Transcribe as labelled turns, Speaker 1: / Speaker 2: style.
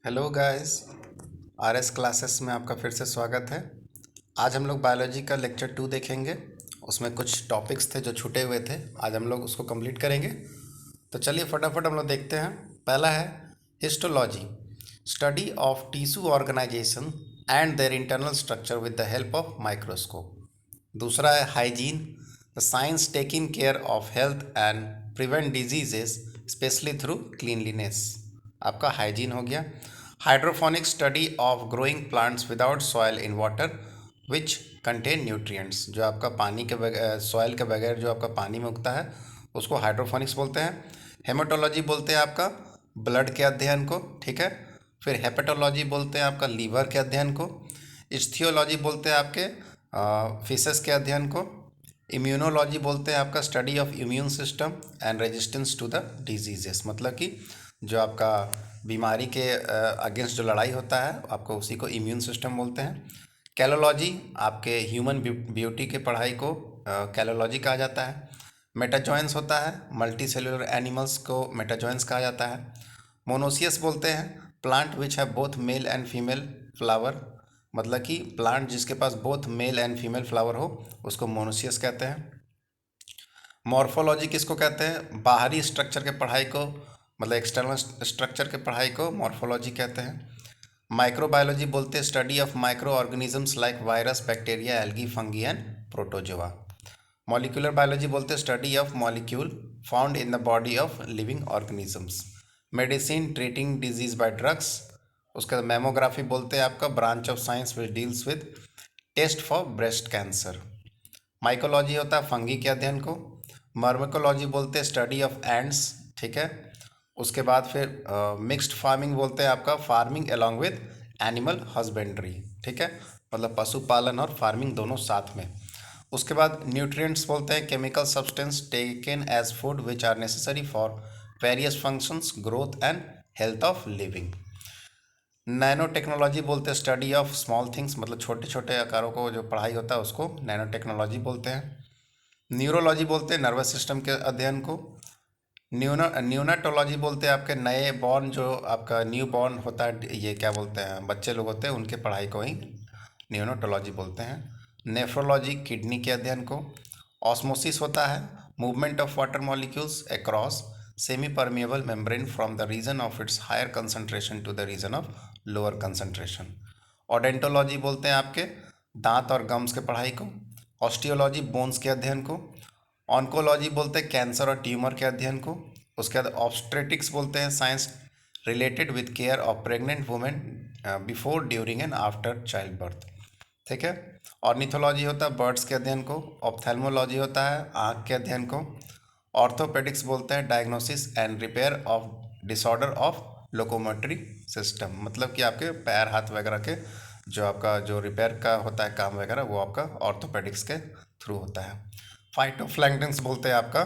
Speaker 1: Hello guys. RS classes में आपका फिर से स्वागत है। आज हम लोग बायोलॉजी का लेक्चर 2 देखेंगे। उसमें कुछ टॉपिक्स थे जो छूटे हुए थे, आज हम लोग उसको कंप्लीट करेंगे। तो चलिए फटाफट हम लोग देखते हैं। पहला है histology, study of tissue organization and their internal structure with the help of microscope. दूसरा है hygiene, the science taking care of health and prevent diseases specially through cleanliness. आपका हाइजीन हो गया। Hydroponic study of growing plants without soil in water which contain nutrients. जो आपका पानी के बगैर, सॉयल के बगैर जो आपका पानी में उगता है उसको हाइड्रोफोनिक्स बोलते हैं। हेमाटोलॉजी बोलते हैं आपका ब्लड के अध्ययन को, ठीक है। फिर हेपेटोलॉजी बोलते हैं आपका लीवर के अध्ययन को। इस्थियोलॉजी बोलते हैं आपके फिशेस के अध्ययन को। इम्यूनोलॉजी बोलते हैं आपका study of immune system and resistance to the diseases, मतलब कि जो आपका बीमारी के अगेंस्ट जो लड़ाई होता है आपको उसी को इम्यून सिस्टम बोलते हैं। कैलोलॉजी आपके ह्यूमन ब्यूटी के पढ़ाई को कैलोलॉजी कहा जाता है। मेटाजॉइंस होता है, मल्टी सेलुलर एनिमल्स को मेटाजॉइंस कहा जाता है। मोनोसियस बोलते हैं plant which have both male and female flower, मतलब कि प्लांट जिसके पास both male and female flower हो उसको मोनोसियस कहते हैं। मॉर्फोलॉजी किसको कहते हैं? बाहरी स्ट्रक्चर के पढ़ाई को, मतलब एक्सटर्नल स्ट्रक्चर के पढ़ाई को मॉर्फोलॉजी कहते हैं। माइक्रोबायोलॉजी बोलते हैं study of micro organisms like virus, bacteria, algae, fungi and protozoa. Molecular biology बोलते हैं study of molecule found in the body of living organisms. Medicine treating disease by drugs. उसका मेमोग्राफी बोलते हैं आपका branch of science which deals with test for breast cancer. Mycology होता है fungi के अध्ययन को। मर्मकोलॉजी बोलते हैं स्टडी ऑफ एंड्स, ठीक है। उसके बाद फिर मिक्स्ड फार्मिंग बोलते हैं आपका farming along with animal husbandry, ठीक है, मतलब पशुपालन और फार्मिंग दोनों साथ में। उसके बाद न्यूट्रिएंट्स बोलते हैं chemical substance taken as food which are necessary for various functions, growth and health of living. Nano technology बोलते हैं स्टडी ऑफ स्मॉल थिंग्स, मतलब छोटे छोटे आकारों को जो पढ़ाई होता है उसको नैनो टेक्नोलॉजी बोलते हैं। न्यूरोलॉजी बोलते हैं नर्वस सिस्टम के अध्ययन को। न्यूनाटोलॉजी बोलते हैं आपके नए बॉर्न, जो आपका न्यू बॉर्न होता है, ये क्या बोलते हैं, बच्चे लोग होते हैं उनके पढ़ाई को ही न्यूनाटोलॉजी बोलते हैं। नेफ्रोलॉजी किडनी के अध्ययन को। ऑस्मोसिस होता है movement of water molecules across semi permeable membrane from the region of its higher concentration to the region of lower concentration. Odontology बोलते हैं आपके दांत और गम्स के पढ़ाई को। ऑस्टियोलॉजी बोन्स के अध्ययन को। ऑन्कोलॉजी बोलते हैं कैंसर और ट्यूमर के अध्ययन को। उसके बाद ऑब्स्टेट्रिक्स बोलते हैं science related with care of pregnant women before, during and after child birth, ठीक है। ऑर्निथोलॉजी होता है बर्ड्स के अध्ययन को। ऑप्थेल्मोलॉजी होता है आँख के अध्ययन को। ऑर्थोपेडिक्स बोलते हैं diagnosis and repair of disorder of locomotory system, मतलब कि आपके पैर हाथ वगैरह के जो आपका जो रिपेयर का होता है काम वगैरह वो आपका ऑर्थोपेडिक्स के थ्रू होता है। फाइटोप्लैंक्टन्स बोलते हैं आपका